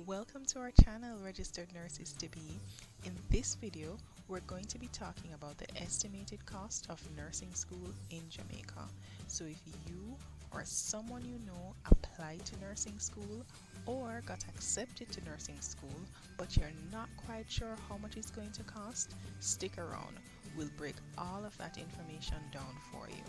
Welcome to our channel, Registered Nurses to Be. In this video, we're going to be talking about the estimated cost of nursing school in Jamaica. So if you or someone you know applied to nursing school or got accepted to nursing school, but you're not quite sure how much it's going to cost, stick around. We'll break all of that information down for you.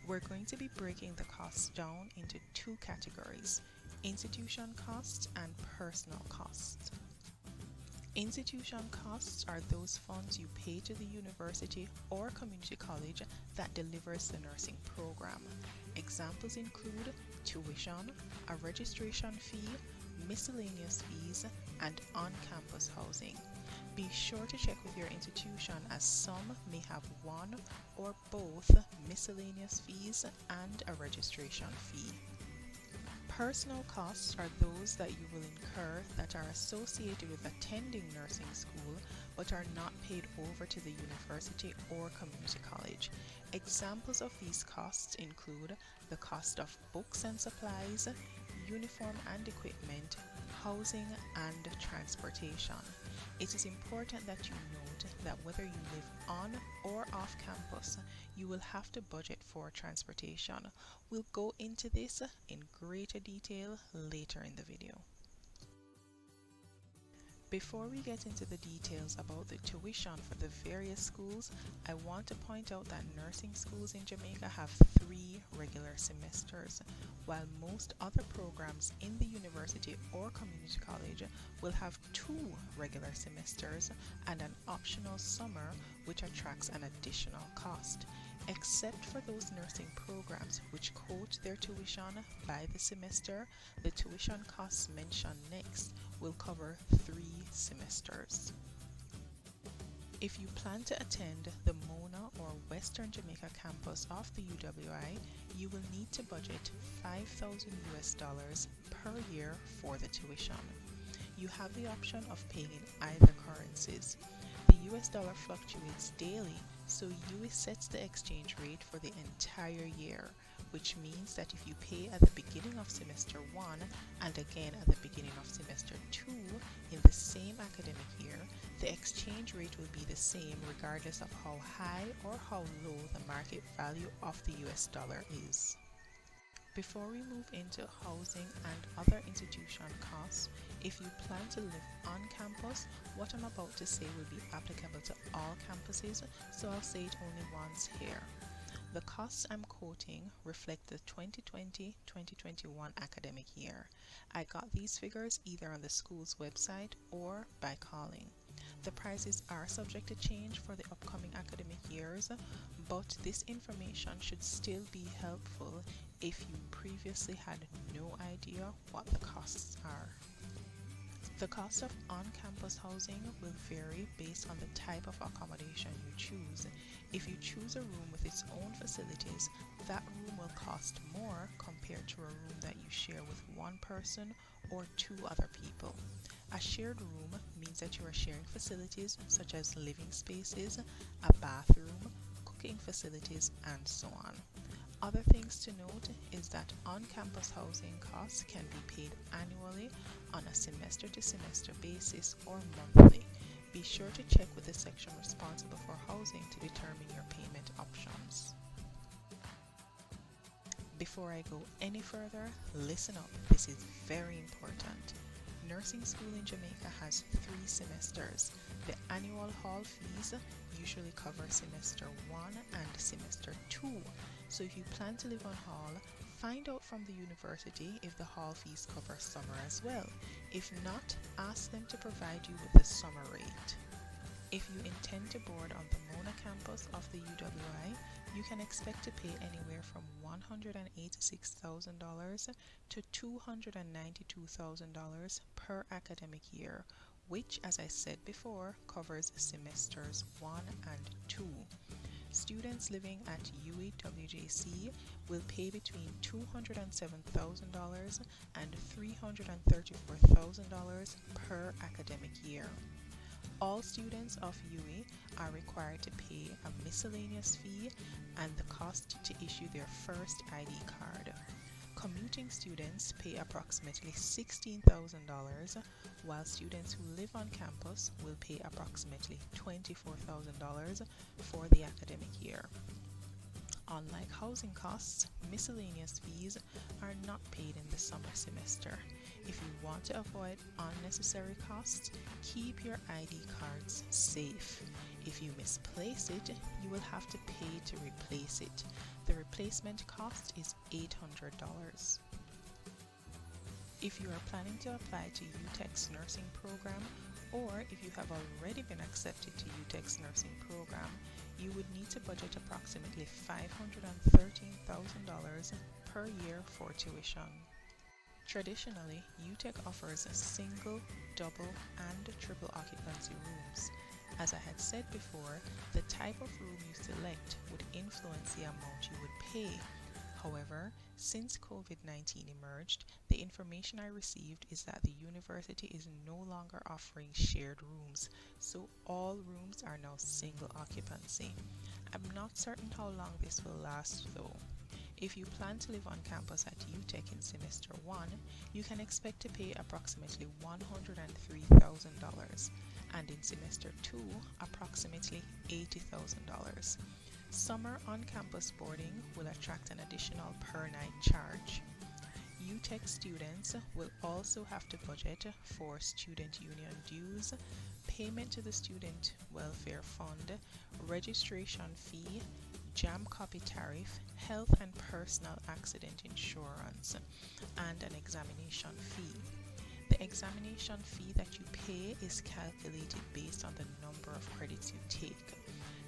We're going to be breaking the costs down into two categories: institution costs and personal costs. Institution costs are those funds you pay to the university or community college that delivers the nursing program. Examples include tuition, a registration fee, miscellaneous fees, and on-campus housing. Be sure to check with your institution, as some may have one or both miscellaneous fees and a registration fee. Personal costs are those that you will incur that are associated with attending nursing school but are not paid over to the university or community college. Examples of these costs include the cost of books and supplies, uniform and equipment, housing, and transportation. It is important that you note that whether you live on or off campus, you will have to budget for transportation. We'll go into this in greater detail later in the video. Before we get into the details about the tuition for the various schools, I want to point out that nursing schools in Jamaica have 3 regular semesters, while most other programs in the university or community college will have 2 regular semesters and an optional summer, which attracts an additional cost. Except for those nursing programs which quote their tuition by the semester, the tuition costs mentioned next will cover 3 semesters. If you plan to attend the Mona or Western Jamaica campus of the UWI, you will need to budget $5,000 per year for the tuition. You have the option of paying in either currencies. The US dollar fluctuates daily, so US sets the exchange rate for the entire year, which means that if you pay at the beginning of semester 1 and again at the beginning of semester 2 in the same academic year, the exchange rate will be the same regardless of how high or how low the market value of the US dollar is. Before we move into housing and other institution costs, if you plan to live on campus, what I'm about to say will be applicable to all campuses, so I'll say it only once here. The costs I'm quoting reflect the 2020-2021 academic year. I got these figures either on the school's website or by calling. The prices are subject to change for the upcoming academic years, but this information should still be helpful if you previously had no idea what the costs are. The cost of on-campus housing will vary based on the type of accommodation you choose. If you choose a room with its own facilities, that room will cost more compared to a room that you share with one person or 2 other people. A shared room means that you are sharing facilities such as living spaces, a bathroom, cooking facilities, and so on. Other things to note is that on-campus housing costs can be paid annually, on a semester-to-semester basis, or monthly. Be sure to check with the section responsible for housing to determine your payment options. Before I go any further, listen up, this is very important. Nursing school in Jamaica has 3 semesters. The annual hall fees usually cover semester 1 and semester 2. So if you plan to live on hall, find out from the university if the hall fees cover summer as well. If not, ask them to provide you with the summer rate. If you intend to board on the Mona campus of the UWI, you can expect to pay anywhere from $186,000 to $292,000 per academic year, which, as I said before, covers semesters 1 and 2. Students living at UWJC will pay between $207,000 and $334,000 per academic year. All students of UWI are required to pay a miscellaneous fee and the cost to issue their first ID card. Commuting students pay approximately $16,000, while students who live on campus will pay approximately $24,000 for the academic year. Unlike housing costs, miscellaneous fees are not paid in the summer semester. If you want to avoid unnecessary costs, keep your ID cards safe. If you misplace it, you will have to pay to replace it. The replacement cost is $800. If you are planning to apply to UTEC's nursing program, or if you have already been accepted to UTEC's nursing program, you would need to budget approximately $513,000 per year for tuition. Traditionally, UTEC offers single, double, and triple occupancy rooms. As I had said before, the type of room you select would influence the amount you would pay. However, since COVID-19 emerged, the information I received is that the university is no longer offering shared rooms, so all rooms are now single occupancy. I'm not certain how long this will last though. If you plan to live on campus at UTEC in semester 1, you can expect to pay approximately $103,000, and in semester 2, approximately $80,000. Summer on-campus boarding will attract an additional per-night charge. UTEC students will also have to budget for student union dues, payment to the Student Welfare Fund, registration fee, jam copy tariff, health and personal accident insurance, and an examination fee. The examination fee that you pay is calculated based on the number of credits you take.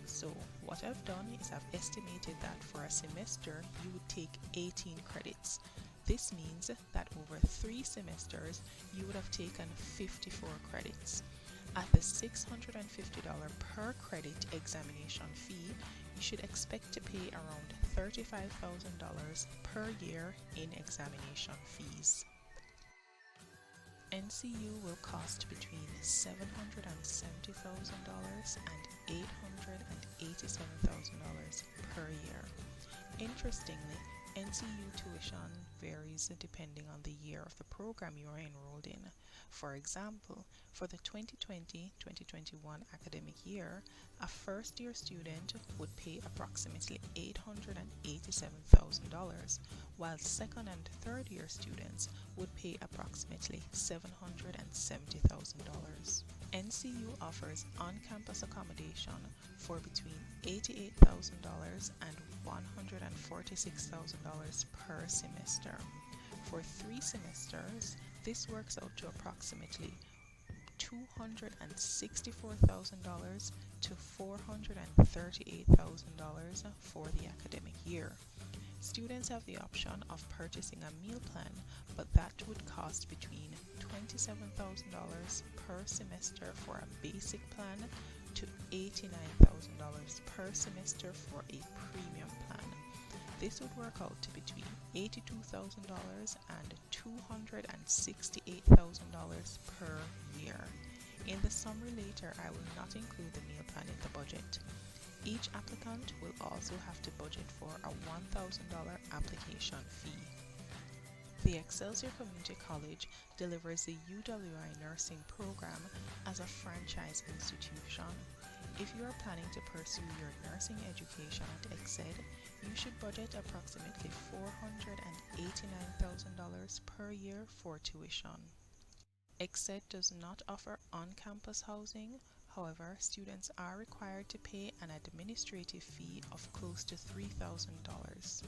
So what I've done is I've estimated that for a semester you would take 18 credits. This means that over 3 semesters you would have taken 54 credits. At the $650 per credit examination fee, you should expect to pay around $35,000 per year in examination fees. NCU will cost between $770,000 and $887,000 per year. Interestingly, NCU tuition varies depending on the year of the program you are enrolled in. For example, for the 2020-2021 academic year, a first-year student would pay approximately $887,000, while second and third-year students would pay approximately $770,000. NCU offers on-campus accommodation for between $88,000 and $146,000 per semester. For 3 semesters, this works out to approximately $264,000 to $438,000 for the academic year. Students have the option of purchasing a meal plan, but that would cost between $27,000 per semester for a basic plan to $89,000 per semester for a premium plan. This would work out to between $82,000 and $268,000 per year. In the summary later, I will not include the meal plan in the budget. Each applicant will also have to budget for a $1,000 application fee. The Excelsior Community College delivers the UWI nursing program as a franchise institution. If you are planning to pursue your nursing education at EXCED, you should budget approximately $489,000 per year for tuition. EXCED does not offer on-campus housing. However, students are required to pay an administrative fee of close to $3,000.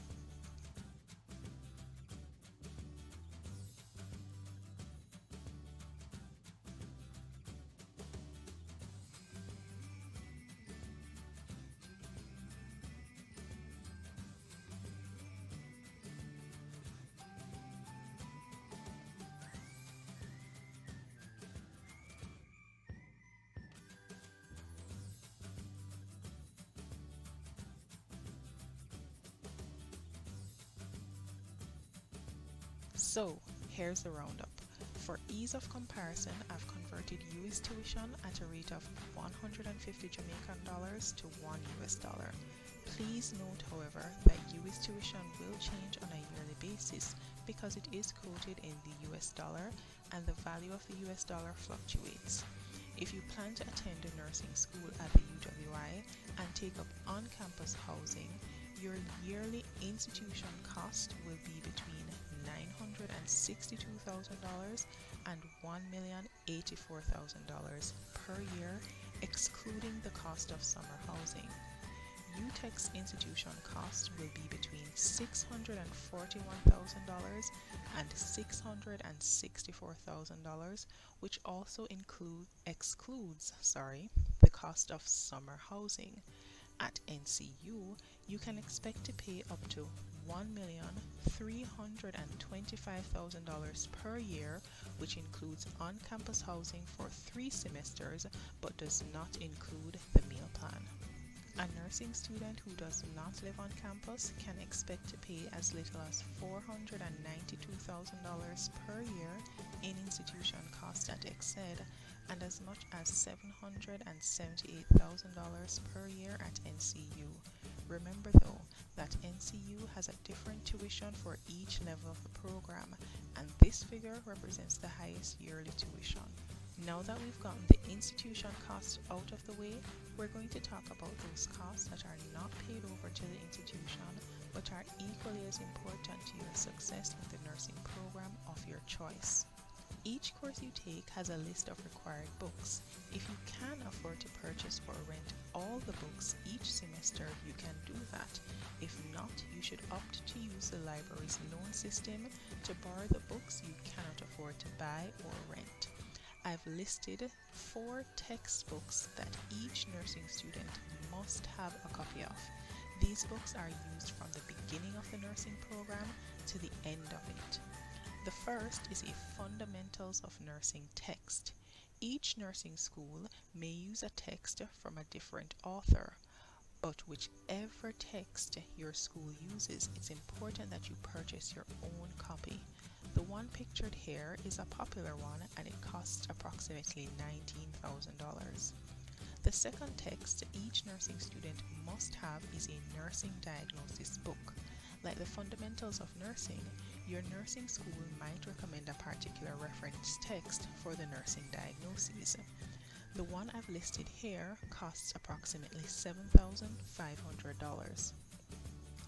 So, here's the roundup. For ease of comparison, I've converted US tuition at a rate of 150 Jamaican dollars to $1 US. Please note, however, that US tuition will change on a yearly basis because it is quoted in the US dollar and the value of the US dollar fluctuates. If you plan to attend a nursing school at the UWI and take up on-campus housing, your yearly institution cost will be between $962,000 and $1,084,000 per year, excluding the cost of summer housing. UTEC's institution cost will be between $641,000 and $664,000, which also excludes the cost of summer housing. At NCU, you can expect to pay up to $1,325,000 per year, which includes on-campus housing for 3 semesters but does not include the meal plan. A nursing student who does not live on campus can expect to pay as little as $492,000 per year in institution costs at BScN and as much as $778,000 per year at NCU. Remember though that NCU has a different tuition for each level of the program, and this figure represents the highest yearly tuition. Now that we've gotten the institution costs out of the way, we're going to talk about those costs that are not paid over to the institution but are equally as important to your success in the nursing program of your choice. Each course you take has a list of required books. If you can afford to purchase or rent all the books each semester, you can do that. If not, you should opt to use the library's loan system to borrow the books you cannot afford to buy or rent. I've listed 4 textbooks that each nursing student must have a copy of. These books are used from the beginning of the nursing program to the end of it. The first is a Fundamentals of Nursing text. Each nursing school may use a text from a different author, but whichever text your school uses, it's important that you purchase your own copy. The one pictured here is a popular one and it costs approximately $19,000. The second text each nursing student must have is a nursing diagnosis book. Like the Fundamentals of Nursing, your nursing school might recommend a particular reference text for the nursing diagnoses. The one I've listed here costs approximately $7,500.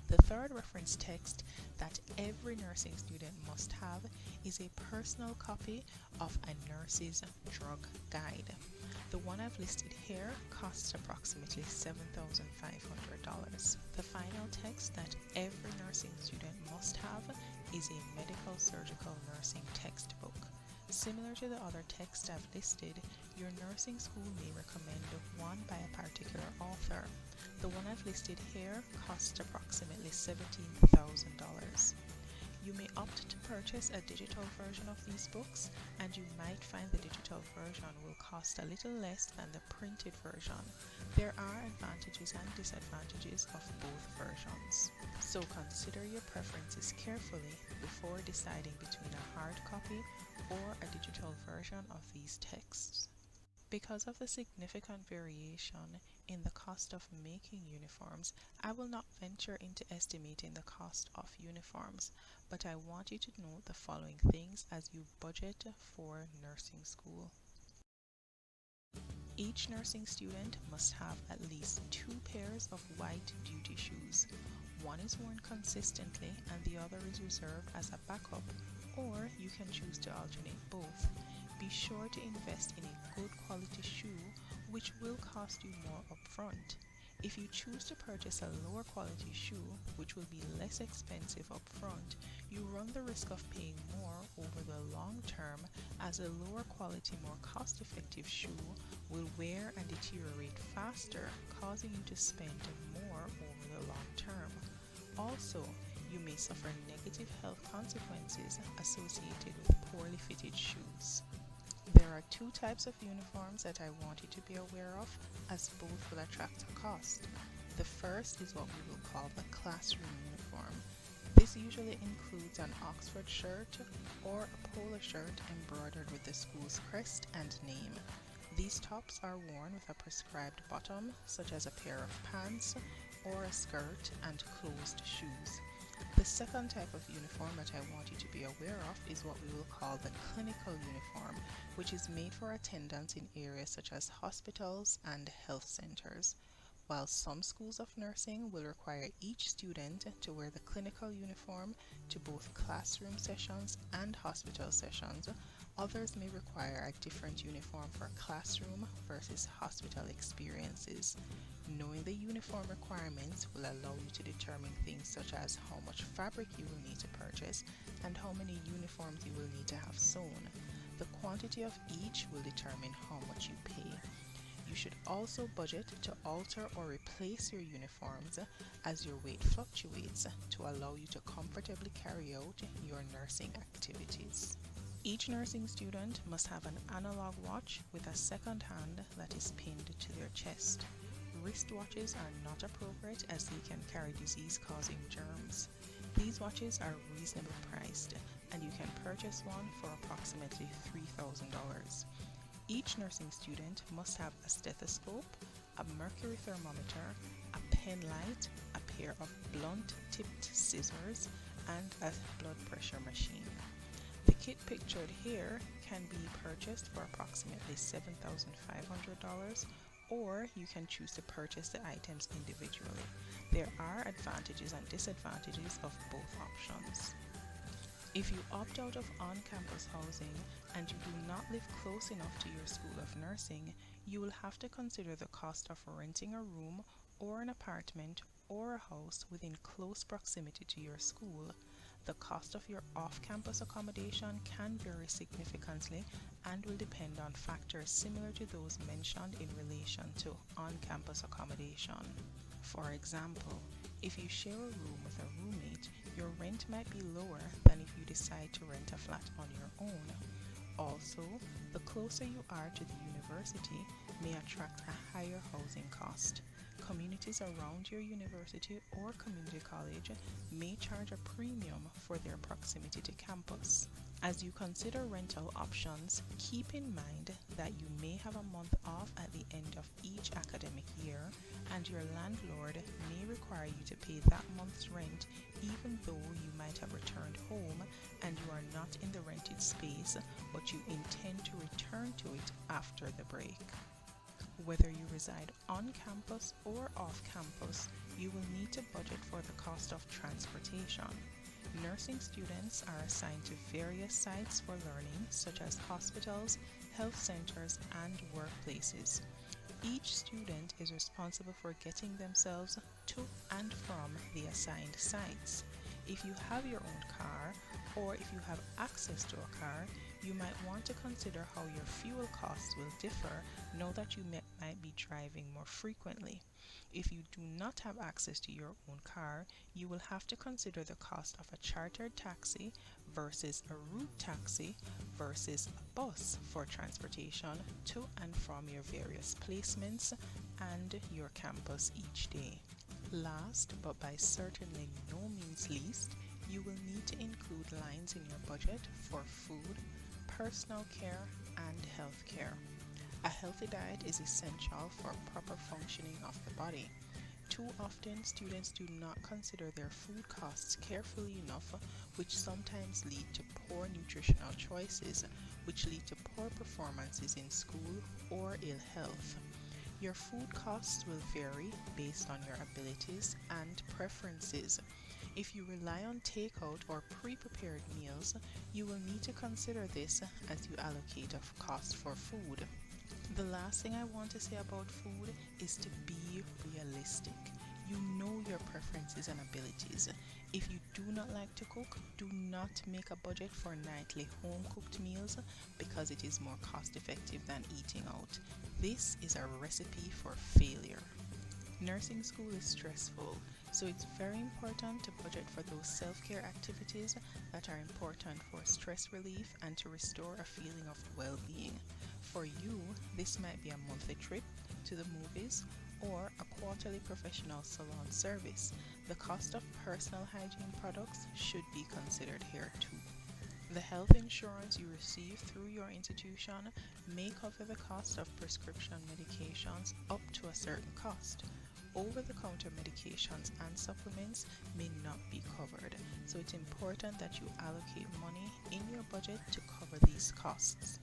The third reference text that every nursing student must have is a personal copy of a nurse's drug guide. The one I've listed here costs approximately $7,500. The final text that every nursing student must have is a medical surgical nursing textbook. Similar to the other texts I've listed, your nursing school may recommend one by a particular author. The one I've listed here costs approximately $17,000. You may opt to purchase a digital version of these books, and you might find the digital version will cost a little less than the printed version. There are advantages and disadvantages of both versions, so consider your preferences carefully before deciding between a hard copy or a digital version of these texts. Because of the significant variation in the cost of making uniforms, I will not venture into estimating the cost of uniforms, but I want you to note the following things as you budget for nursing school. Each nursing student must have at least 2 pairs of white duty shoes. One is worn consistently and the other is reserved as a backup, or you can choose to alternate both. Be sure to invest in a good quality shoe, which will cost you more upfront. If you choose to purchase a lower quality shoe, which will be less expensive upfront, you run the risk of paying more over the long term, as a lower quality, more cost-effective shoe will wear and deteriorate faster, causing you to spend more over the long term. Also, you may suffer negative health consequences associated with poorly fitted shoes. There are 2 types of uniforms that I want you to be aware of, as both will attract a cost. The first is what we will call the classroom uniform. This usually includes an Oxford shirt or a polo shirt embroidered with the school's crest and name. These tops are worn with a prescribed bottom, such as a pair of pants or a skirt, and closed shoes. The second type of uniform that I want you to be aware of is what we will call the clinical uniform, which is made for attendants in areas such as hospitals and health centers. While some schools of nursing will require each student to wear the clinical uniform to both classroom sessions and hospital sessions, others may require a different uniform for classroom versus hospital experiences. Knowing the uniform requirements will allow you to determine things such as how much fabric you will need to purchase and how many uniforms you will need to have sewn. The quantity of each will determine how much you pay. You should also budget to alter or replace your uniforms as your weight fluctuates to allow you to comfortably carry out your nursing activities. Each nursing student must have an analog watch with a second hand that is pinned to their chest. Wristwatches are not appropriate as they can carry disease-causing germs. These watches are reasonably priced and you can purchase one for approximately $3,000. Each nursing student must have a stethoscope, a mercury thermometer, a pen light, a pair of blunt-tipped scissors, and a blood pressure machine. The kit pictured here can be purchased for approximately $7,500, or you can choose to purchase the items individually. There are advantages and disadvantages of both options. If you opt out of on-campus housing and you do not live close enough to your school of nursing, you will have to consider the cost of renting a room or an apartment or a house within close proximity to your school. The cost of your off-campus accommodation can vary significantly and will depend on factors similar to those mentioned in relation to on-campus accommodation. For example, if you share a room with a roommate, your rent might be lower than if you decide to rent a flat on your own. Also, the closer you are to the university may attract a higher housing cost. Communities around your university or community college may charge a premium for their proximity to campus. As you consider rental options, keep in mind that you may have a month off at the end of each academic year, and your landlord may require you to pay that month's rent even though you might have returned home and you are not in the rented space, but you intend to return to it after the break. Whether you reside on campus or off campus, you will need to budget for the cost of transportation. Nursing students are assigned to various sites for learning, such as hospitals, health centers, and workplaces. Each student is responsible for getting themselves to and from the assigned sites. If you have your own car, or if you have access to a car, you might want to consider how your fuel costs will differ now that you might be driving more frequently. If you do not have access to your own car, you will have to consider the cost of a chartered taxi versus a route taxi versus a bus for transportation to and from your various placements and your campus each day. Last, but by certainly no means least, you will need to include lines in your budget for food, personal care, and health care. A healthy diet is essential for proper functioning of the body. Too often, students do not consider their food costs carefully enough, which sometimes lead to poor nutritional choices, which lead to poor performances in school or ill health. Your food costs will vary based on your abilities and preferences. If you rely on takeout or pre-prepared meals, you will need to consider this as you allocate a cost for food. The last thing I want to say about food is to be realistic. You know your preferences and abilities. If you do not like to cook, do not make a budget for nightly home-cooked meals because it is more cost-effective than eating out. This is a recipe for failure. Nursing school is stressful, so it's very important to budget for those self-care activities that are important for stress relief and to restore a feeling of well-being. For you, this might be a monthly trip to the movies or a quarterly professional salon service. The cost of personal hygiene products should be considered here too. The health insurance you receive through your institution may cover the cost of prescription medications up to a certain cost. over-the-counter medications and supplements may not be covered, so it's important that you allocate money in your budget to cover these costs.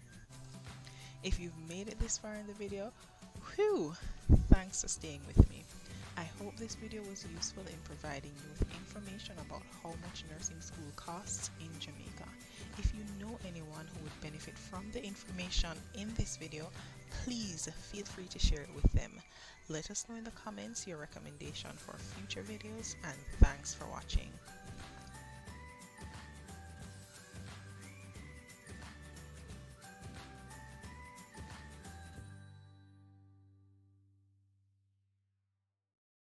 If you've made it this far in the video, whew, thanks for staying with me. I hope this video was useful in providing you with information about how much nursing school costs in Jamaica. If you know anyone who would benefit from the information in this video, please feel free to share it with them. Let us know in the comments your recommendation for future videos, and thanks for watching.